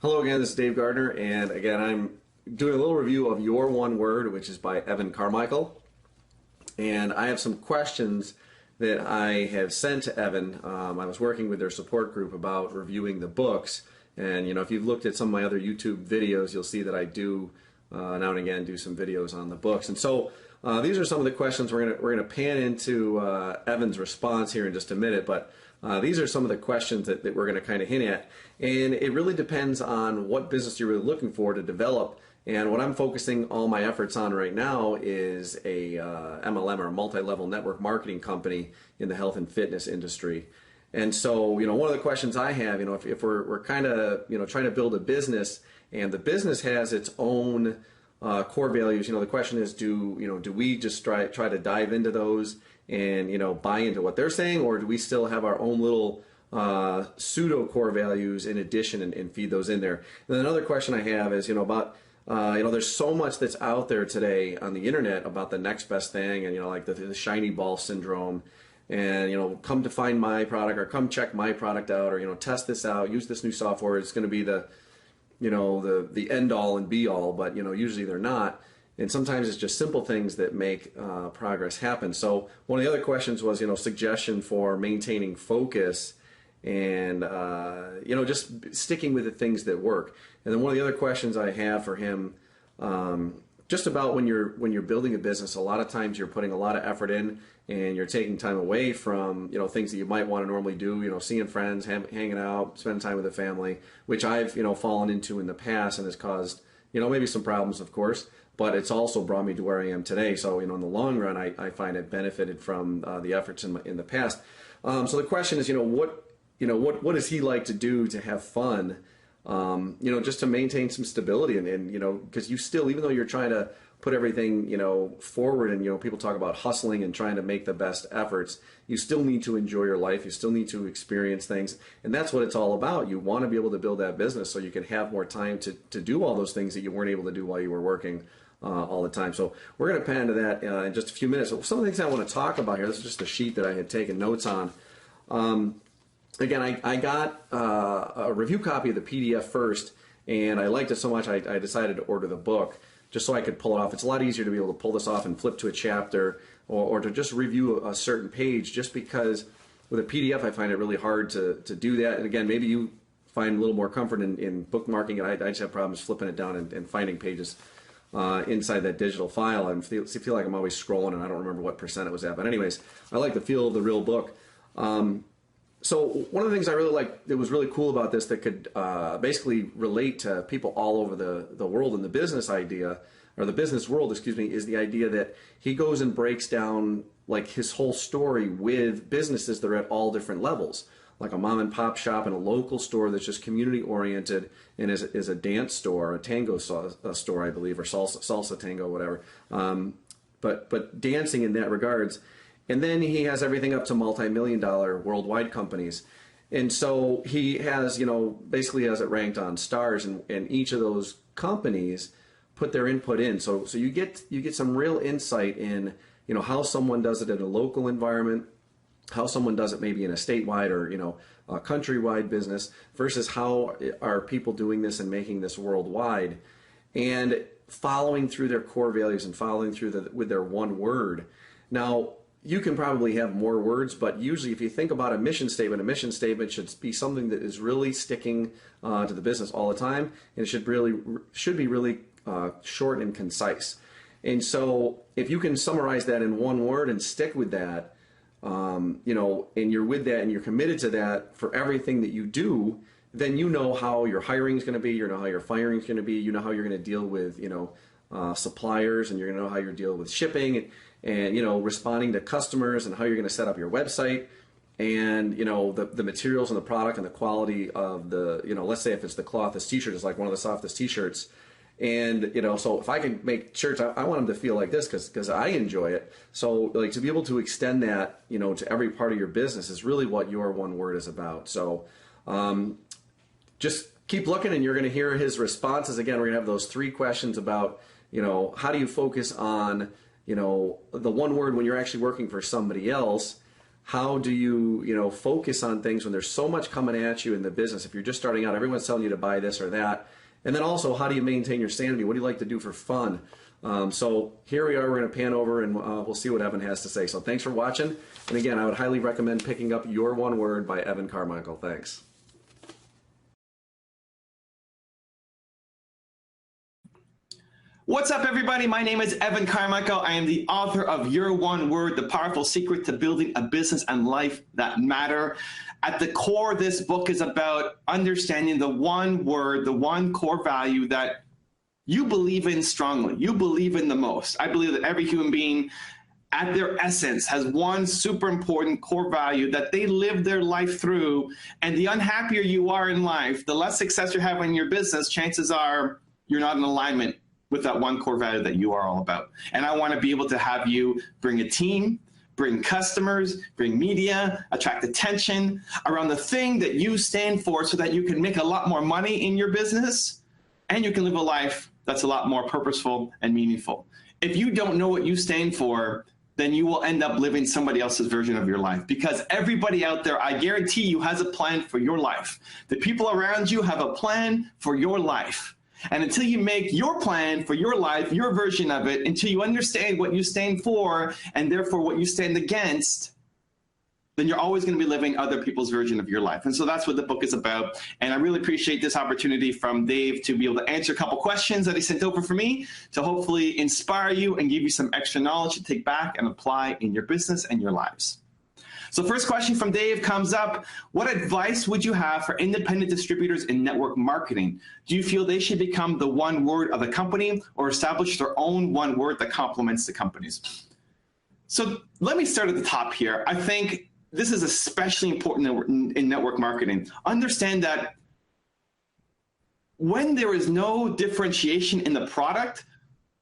Hello again, this is Dave Gardner, and again I'm doing a little review of Your One Word, which is by Evan Carmichael. And I have some questions that I have sent to Evan. I was working with their support group about reviewing the books, and if you've looked at some of my other YouTube videos, you'll see that I do now and again do some videos on the books. And so these are some of the questions. We're gonna pan into Evan's response here in just a minute, but these are some of the questions that we're going to kind of hint at, and it really depends on what business you're really looking for to develop. And what I'm focusing all my efforts on right now is a MLM, or a multi-level network marketing company in the health and fitness industry. And so, one of the questions I have, if we're kind of, trying to build a business, and the business has its own core values, the question is, do we just try to dive into those and buy into what they're saying, or do we still have our own little pseudo core values in addition and feed those in there? And then another question I have is about there's so much that's out there today on the internet about the next best thing, and like the shiny ball syndrome, and come to find my product, or come check my product out, or test this out, use this new software. It's going to be the the end all and be all, but usually they're not. And sometimes it's just simple things that make progress happen. So one of the other questions was, suggestion for maintaining focus and, just sticking with the things that work. And then one of the other questions I have for him, just about when you're building a business, a lot of times you're putting a lot of effort in, and you're taking time away from things that you might want to normally do, seeing friends, hanging out, spending time with the family, which I've fallen into in the past, and has caused maybe some problems, of course, but it's also brought me to where I am today. So in the long run, I find it benefited from the efforts in the past. So the question is, what does he like to do to have fun? Just to maintain some stability, and because you still, even though you're trying to put everything, forward, and people talk about hustling and trying to make the best efforts, you still need to enjoy your life. You still need to experience things, and that's what it's all about. You want to be able to build that business so you can have more time to do all those things that you weren't able to do while you were working all the time. So we're going to pan into that in just a few minutes. So some of the things I want to talk about here, this is just a sheet that I had taken notes on. Again, I got a review copy of the PDF first, and I liked it so much I decided to order the book just so I could pull it off. It's a lot easier to be able to pull this off and flip to a chapter, or to just review a certain page, just because with a PDF I find it really hard to do that. And again, maybe you find a little more comfort in bookmarking it. I just have problems flipping it down and finding pages inside that digital file, and feel like I'm always scrolling, and I don't remember what percent it was at. But anyways, I like the feel of the real book. So one of the things I really liked that was really cool about this, that could basically relate to people all over the world in the business idea, or the business world, excuse me, is the idea that he goes and breaks down like his whole story with businesses that are at all different levels, like a mom and pop shop and a local store that's just community oriented, and is a dance store, a tango store, I believe, or salsa tango, whatever. But dancing in that regards. And then he has everything up to multi-million-dollar worldwide companies. And so he has, basically has it ranked on stars, and each of those companies put their input in. So you get some real insight in, how someone does it in a local environment, how someone does it maybe in a statewide or, a countrywide business, versus how are people doing this and making this worldwide, and following through their core values and following through with their one word. Now, you can probably have more words, but usually if you think about a mission statement should be something that is really sticking to the business all the time, and it should be really short and concise. And so if you can summarize that in one word and stick with that, and you're with that and you're committed to that for everything that you do, then how your hiring is going to be, how your firing is going to be, how you're going to deal with suppliers, and you're going to know how you're dealing with shipping, and responding to customers, and how you're going to set up your website, and the materials and the product and the quality of the let's say if it's the cloth, this t-shirt is like one of the softest t-shirts, and so if I can make shirts, I want them to feel like this because I enjoy it. So like to be able to extend that to every part of your business is really what Your One Word is about. So just keep looking, and you're going to hear his responses. Again, we're going to have those 3 questions about how do you focus on the one word when you're actually working for somebody else. how do you, focus on things when there's so much coming at you in the business? If you're just starting out, everyone's telling you to buy this or that. And then also, how do you maintain your sanity? What do you like to do for fun? So here we are, we're going to pan over and we'll see what Evan has to say. So thanks for watching. And again, I would highly recommend picking up Your One Word by Evan Carmichael. Thanks. What's up, everybody? My name is Evan Carmichael. I am the author of Your One Word, The Powerful Secret to Building a Business and Life That Matter. At the core, this book is about understanding the one word, the one core value that you believe in strongly, you believe in the most. I believe that every human being at their essence has one super important core value that they live their life through. And the unhappier you are in life, the less success you have in your business, chances are you're not in alignment with that one core value that you are all about. And I want to be able to have you bring a team, bring customers, bring media, attract attention around the thing that you stand for so that you can make a lot more money in your business and you can live a life that's a lot more purposeful and meaningful. If you don't know what you stand for, then you will end up living somebody else's version of your life, because everybody out there, I guarantee you, has a plan for your life. The people around you have a plan for your life. And until you make your plan for your life, your version of it, until you understand what you stand for and therefore what you stand against, then you're always going to be living other people's version of your life. And so that's what the book is about. And I really appreciate this opportunity from Dave to be able to answer a couple questions that he sent over for me to hopefully inspire you and give you some extra knowledge to take back and apply in your business and your lives. So first question from Dave comes up. What advice would you have for independent distributors in network marketing? Do you feel they should become the one word of the company or establish their own one word that complements the company's? So let me start at the top here. I think this is especially important in network marketing. Understand that when there is no differentiation in the product,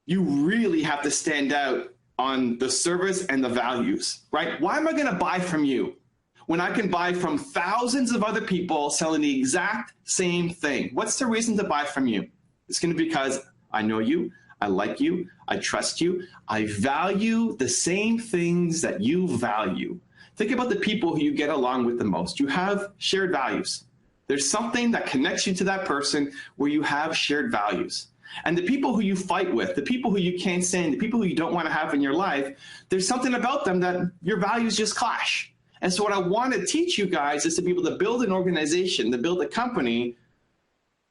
you really have to stand out on the service and the values, right? Why am I going to buy from you when I can buy from thousands of other people selling the exact same thing? What's the reason to buy from you? It's going to be because I know you, I like you, I trust you, I value the same things that you value. Think about the people who you get along with the most. You have shared values. There's something that connects you to that person where you have shared values. And the people who you fight with, the people who you can't stand, the people who you don't want to have in your life, there's something about them that your values just clash. And so what I want to teach you guys is to be able to build an organization, to build a company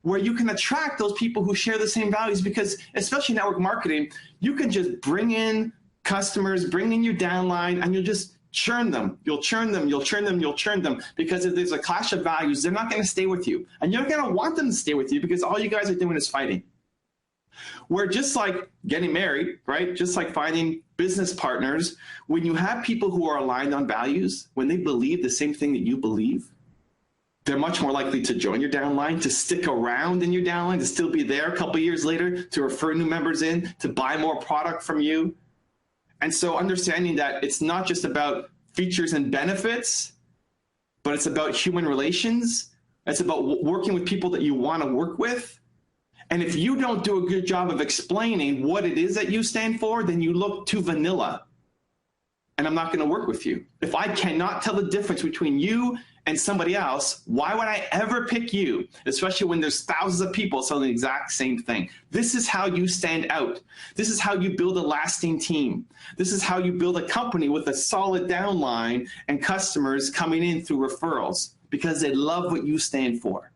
where you can attract those people who share the same values, because especially network marketing, you can just bring in customers, bring in your downline, and you'll just churn them. You'll churn them, you'll churn them, you'll churn them, because if there's a clash of values, they're not going to stay with you. And you're going to want them to stay with you because all you guys are doing is fighting. Where just like getting married, right? Just like finding business partners, when you have people who are aligned on values, when they believe the same thing that you believe, they're much more likely to join your downline, to stick around in your downline, to still be there a couple of years later, to refer new members in, to buy more product from you. And so understanding that it's not just about features and benefits, but it's about human relations. It's about working with people that you want to work with. And if you don't do a good job of explaining what it is that you stand for, then you look too vanilla. And I'm not going to work with you. If I cannot tell the difference between you and somebody else, why would I ever pick you? Especially when there's thousands of people selling the exact same thing. This is how you stand out. This is how you build a lasting team. This is how you build a company with a solid downline and customers coming in through referrals because they love what you stand for.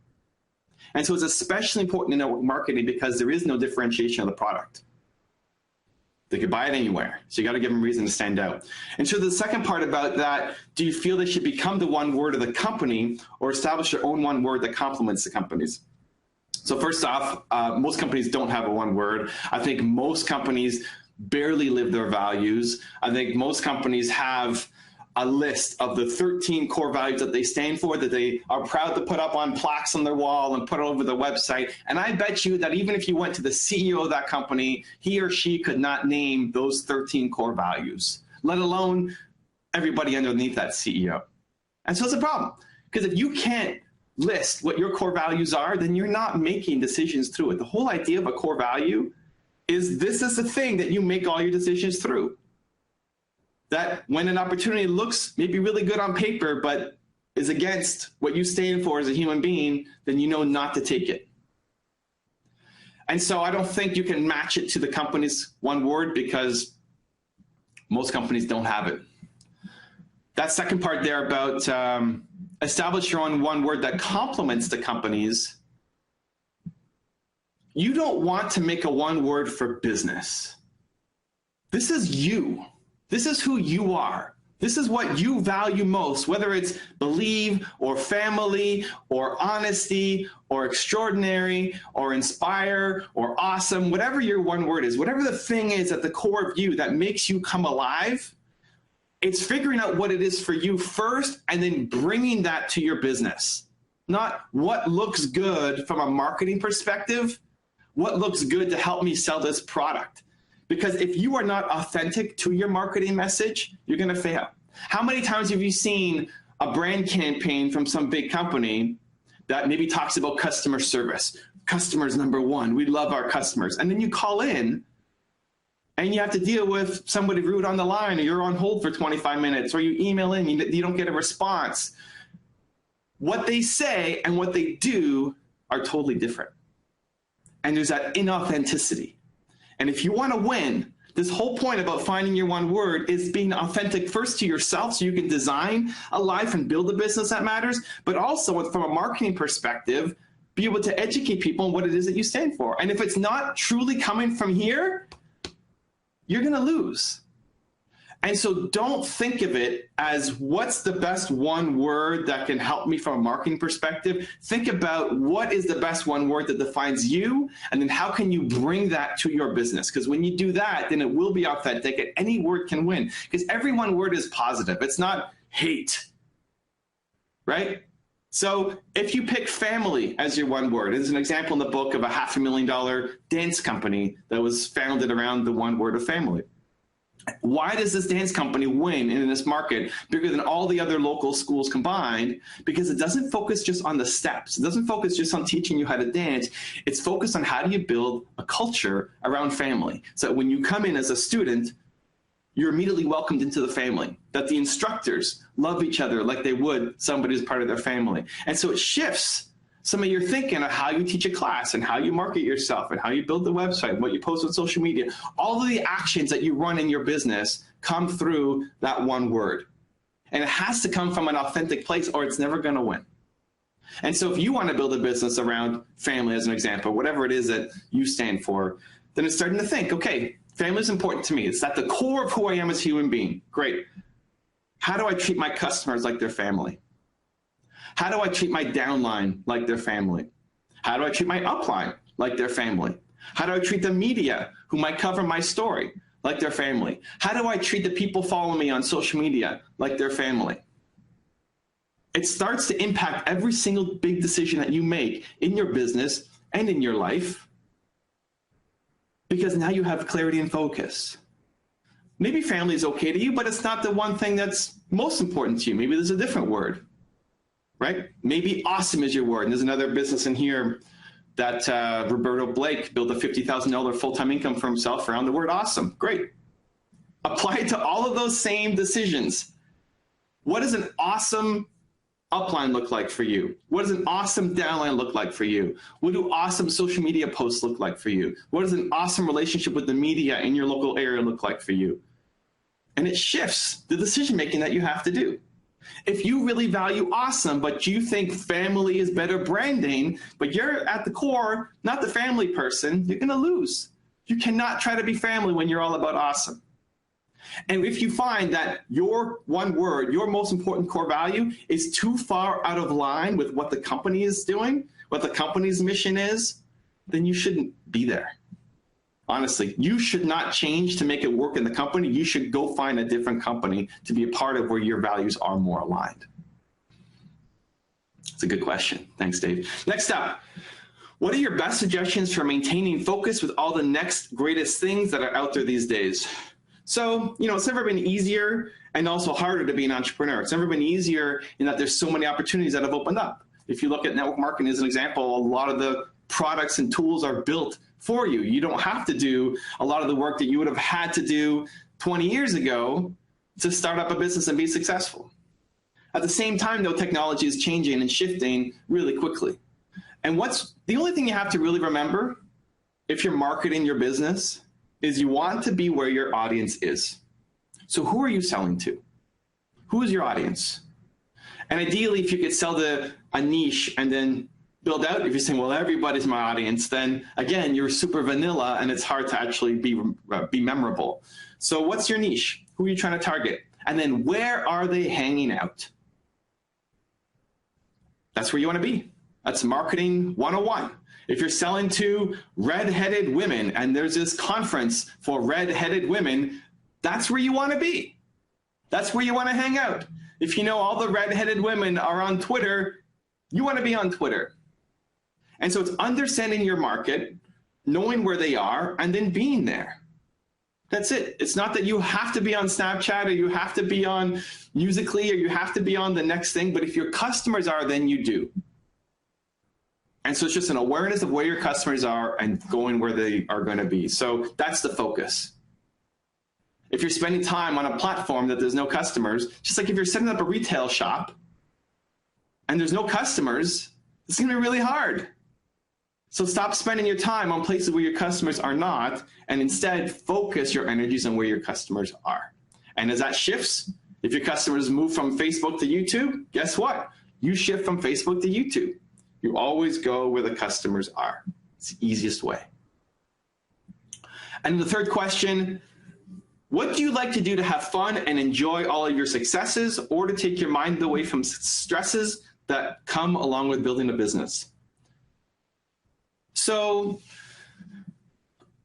And so it's especially important in network marketing because there is no differentiation of the product. They could buy it anywhere. So you got to give them a reason to stand out. And so the second part about that, do you feel they should become the one word of the company or establish their own one word that complements the companies? So first off, most companies don't have a one word. I think most companies barely live their values. I think most companies have a list of the 13 core values that they stand for, that they are proud to put up on plaques on their wall and put it over their website. And I bet you that even if you went to the CEO of that company, he or she could not name those 13 core values, let alone everybody underneath that CEO. And so it's a problem, because if you can't list what your core values are, then you're not making decisions through it. The whole idea of a core value is this is the thing that you make all your decisions through. that when an opportunity looks maybe really good on paper, but is against what you stand for as a human being, then you know not to take it. And so I don't think you can match it to the company's one word because most companies don't have it. That second part there about establish your own one word that complements the company's. You don't want to make a one word for business. This is you. This is who you are. This is what you value most, whether it's believe or family or honesty or extraordinary or inspire or awesome, whatever your one word is, whatever the thing is at the core of you that makes you come alive, it's figuring out what it is for you first and then bringing that to your business. Not what looks good from a marketing perspective, what looks good to help me sell this product. Because if you are not authentic to your marketing message, you're going to fail. How many times have you seen a brand campaign from some big company that maybe talks about customer service? Customers number one, we love our customers. And then you call in and you have to deal with somebody rude on the line, or you're on hold for 25 minutes, or you email in, you don't get a response. What they say and what they do are totally different. And there's that inauthenticity. And if you want to win, this whole point about finding your one word is being authentic first to yourself so you can design a life and build a business that matters, but also from a marketing perspective, be able to educate people on what it is that you stand for. And if it's not truly coming from here, you're going to lose. And so don't think of it as what's the best one word that can help me from a marketing perspective. Think about what is the best one word that defines you, and then how can you bring that to your business? Because when you do that, then it will be authentic and any word can win. Because every one word is positive. It's not hate, right? So if you pick family as your one word, there's an example in the book of a $500,000 dance company that was founded around the one word of family. Why does this dance company win in this market bigger than all the other local schools combined? Because it doesn't focus just on the steps. It doesn't focus just on teaching you how to dance. It's focused on how do you build a culture around family. So when you come in as a student, you're immediately welcomed into the family, that the instructors love each other like they would somebody who's part of their family. And so it shifts some of your thinking of how you teach a class and how you market yourself and how you build the website, what you post on social media. All of the actions that you run in your business come through that one word. And it has to come from an authentic place or it's never going to win. And so if you want to build a business around family, as an example, whatever it is that you stand for, then it's starting to think, okay, family is important to me. It's at the core of who I am as a human being. Great. How do I treat my customers like their family? How do I treat my downline like their family? How do I treat my upline like their family? How do I treat the media who might cover my story like their family? How do I treat the people following me on social media like their family? It starts to impact every single big decision that you make in your business and in your life, because now you have clarity and focus. Maybe family is okay to you, but it's not the one thing that's most important to you. Maybe there's a different word. Right? Maybe awesome is your word. And there's another business in here that Roberto Blake built a $50,000 full-time income for himself around the word awesome. Great. Apply it to all of those same decisions. What does an awesome upline look like for you? What does an awesome downline look like for you? What do awesome social media posts look like for you? What does an awesome relationship with the media in your local area look like for you? And it shifts the decision-making that you have to do. If you really value awesome, but you think family is better branding, but you're at the core, not the family person, you're going to lose. You cannot try to be family when you're all about awesome. And if you find that your one word, your most important core value is too far out of line with what the company is doing, what the company's mission is, then you shouldn't be there. Honestly, you should not change to make it work in the company. You should go find a different company to be a part of where your values are more aligned. It's a good question. Thanks, Dave. Next up, what are your best suggestions for maintaining focus with all the next greatest things that are out there these days? So, it's never been easier and also harder to be an entrepreneur. It's never been easier in that there's so many opportunities that have opened up. If you look at network marketing as an example, a lot of the products and tools are built for you. You don't have to do a lot of the work that you would have had to do 20 years ago to start up a business and be successful. At the same time, though, technology is changing and shifting really quickly. And the only thing you have to really remember if you're marketing your business is you want to be where your audience is. So who are you selling to? Who is your audience? And ideally, if you could sell to a niche and then build out, if you're saying, well, everybody's my audience, then again, you're super vanilla and it's hard to actually be memorable. So what's your niche? Who are you trying to target? And then where are they hanging out? That's where you want to be. That's marketing 101. If you're selling to red-headed women and there's this conference for red-headed women, that's where you want to be. That's where you want to hang out. If you know all the red-headed women are on Twitter, you want to be on Twitter. And so it's understanding your market, knowing where they are, and then being there. That's it. It's not that you have to be on Snapchat or you have to be on Musical.ly or you have to be on the next thing, but if your customers are, then you do. And so it's just an awareness of where your customers are and going where they are going to be. So that's the focus. If you're spending time on a platform that there's no customers, just like if you're setting up a retail shop and there's no customers, it's going to be really hard. So stop spending your time on places where your customers are not, and instead focus your energies on where your customers are. And as that shifts, if your customers move from Facebook to YouTube, guess what? You shift from Facebook to YouTube. You always go where the customers are. It's the easiest way. And the third question, what do you like to do to have fun and enjoy all of your successes, or to take your mind away from stresses that come along with building a business? So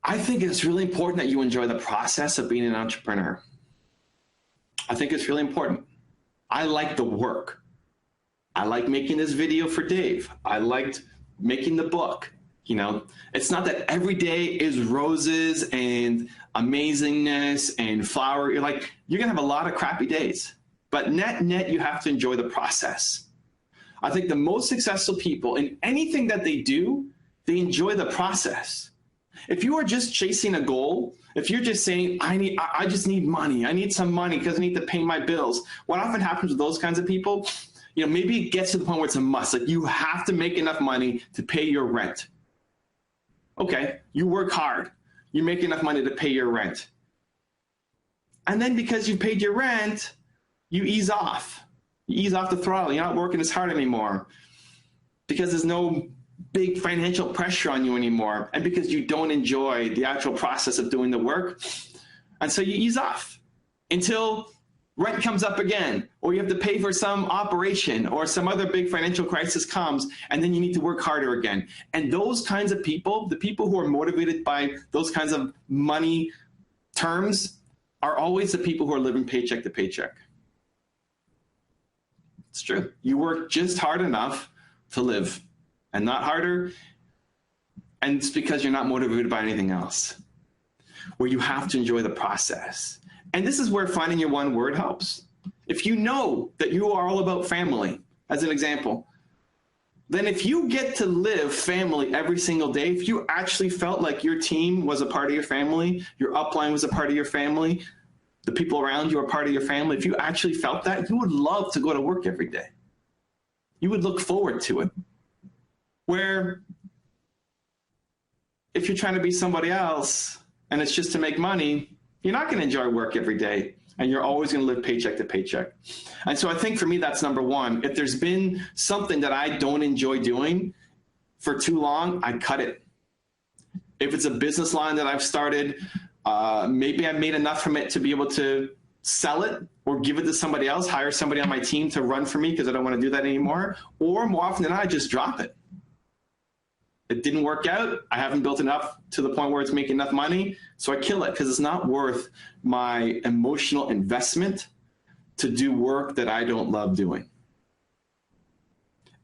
I think it's really important that you enjoy the process of being an entrepreneur. I think it's really important. I like the work. I like making this video for Dave. I liked making the book. You know, it's not that every day is roses and amazingness and flower. You're gonna have a lot of crappy days, but net, you have to enjoy the process. I think the most successful people in anything that they do, they enjoy the process. If you are just chasing a goal, if you're just saying, I just need money, I need some money because I need to pay my bills, what often happens with those kinds of people, you know, maybe it gets to the point where it's a must. Like, you have to make enough money to pay your rent. Okay, you work hard. You make enough money to pay your rent. And then because you paid your rent, you ease off. You ease off the throttle. You're not working as hard anymore because there's no big financial pressure on you anymore, and because you don't enjoy the actual process of doing the work. And so you ease off until rent comes up again, or you have to pay for some operation, or some other big financial crisis comes, and then you need to work harder again. And those kinds of people, the people who are motivated by those kinds of money terms, are always the people who are living paycheck to paycheck. It's true. You work just hard enough to live, and not harder, and it's because you're not motivated by anything else, where you have to enjoy the process. And this is where finding your one word helps. If you know that you are all about family, as an example, then if you get to live family every single day, if you actually felt like your team was a part of your family, your upline was a part of your family, the people around you are part of your family, if you actually felt that, you would love to go to work every day. You would look forward to it. Where if you're trying to be somebody else and it's just to make money, you're not going to enjoy work every day, and you're always going to live paycheck to paycheck. And so I think for me, that's number one. If there's been something that I don't enjoy doing for too long, I cut it. If it's a business line that I've started, maybe I've made enough from it to be able to sell it or give it to somebody else, hire somebody on my team to run for me because I don't want to do that anymore. Or more often than not, I just drop it. It didn't work out. I haven't built enough to the point where it's making enough money. So I kill it because it's not worth my emotional investment to do work that I don't love doing.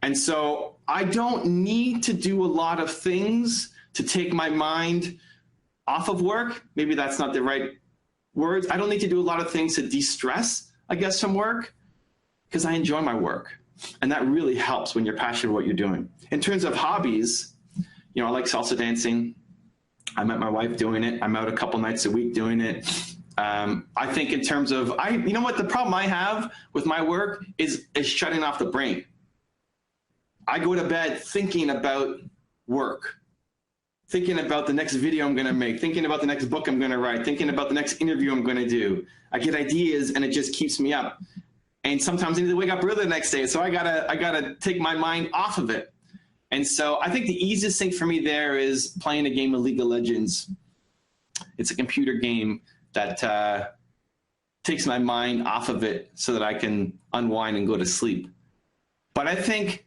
And so I don't need to do a lot of things to take my mind off of work. Maybe that's not the right words. I don't need to do a lot of things to de-stress, I guess, from work, because I enjoy my work. And that really helps when you're passionate about what you're doing. In terms of hobbies, I like salsa dancing. I met my wife doing it. I'm out a couple nights a week doing it. I think in terms of, you know what, the problem I have with my work is shutting off the brain. I go to bed thinking about work, thinking about the next video I'm going to make, thinking about the next book I'm going to write, thinking about the next interview I'm going to do. I get ideas and it just keeps me up. And sometimes I need to wake up early the next day. So I gotta take my mind off of it. And so I think the easiest thing for me there is playing a game of League of Legends. It's a computer game that takes my mind off of it so that I can unwind and go to sleep. But I think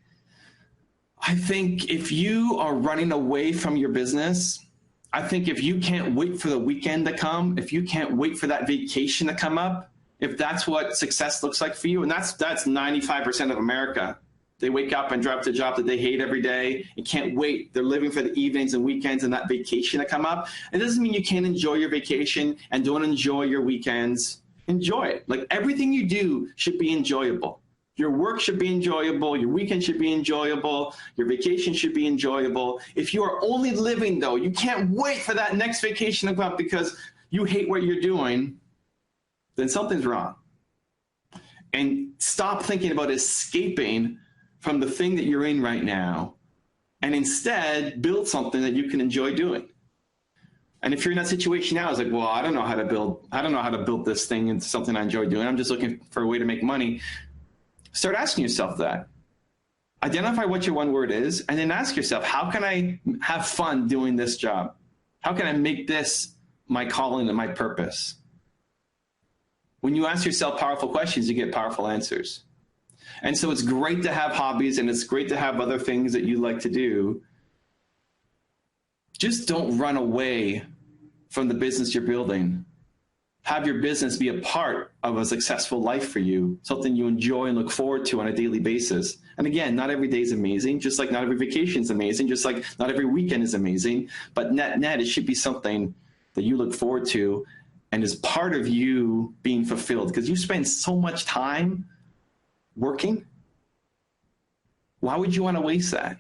if you are running away from your business, I think if you can't wait for the weekend to come, if you can't wait for that vacation to come up, if that's what success looks like for you, and that's 95% of America. They wake up and drive to a job that they hate every day and can't wait. They're living for the evenings and weekends and that vacation to come up. It doesn't mean you can't enjoy your vacation and don't enjoy your weekends. Enjoy it. Like, everything you do should be enjoyable. Your work should be enjoyable. Your weekend should be enjoyable. Your vacation should be enjoyable. If you are only living, though, you can't wait for that next vacation to come up because you hate what you're doing, then something's wrong. And stop thinking about escaping from the thing that you're in right now, and instead build something that you can enjoy doing. And if you're in that situation now, it's like, well, I don't know how to build this thing into something I enjoy doing. I'm just looking for a way to make money. Start asking yourself that. Identify what your one word is, and then ask yourself, how can I have fun doing this job? How can I make this my calling and my purpose? When you ask yourself powerful questions, you get powerful answers. And so it's great to have hobbies, and it's great to have other things that you like to do. Just don't run away from the business you're building. Have your business be a part of a successful life for you, something you enjoy and look forward to on a daily basis. And again, not every day is amazing, just like not every vacation is amazing, just like not every weekend is amazing, but net, it should be something that you look forward to and is part of you being fulfilled, because you spend so much time working. Why would you want to waste that?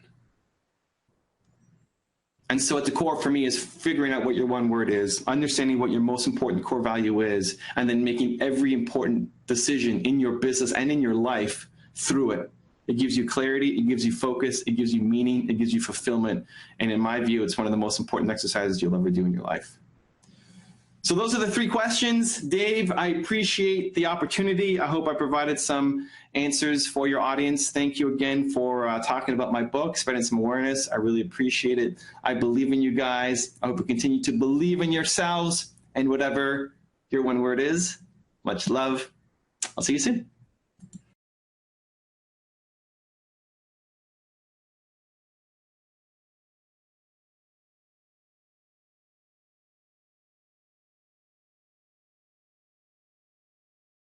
And so at the core for me is figuring out what your one word is, understanding what your most important core value is, and then making every important decision in your business and in your life through it. It gives you clarity, it gives you focus, it gives you meaning, it gives you fulfillment. And in my view, it's one of the most important exercises you'll ever do in your life. So those are the 3 questions. Dave, I appreciate the opportunity. I hope I provided some answers for your audience. Thank you again for talking about my book, spreading some awareness. I really appreciate it. I believe in you guys. I hope you continue to believe in yourselves and whatever your one word is. Much love. I'll see you soon.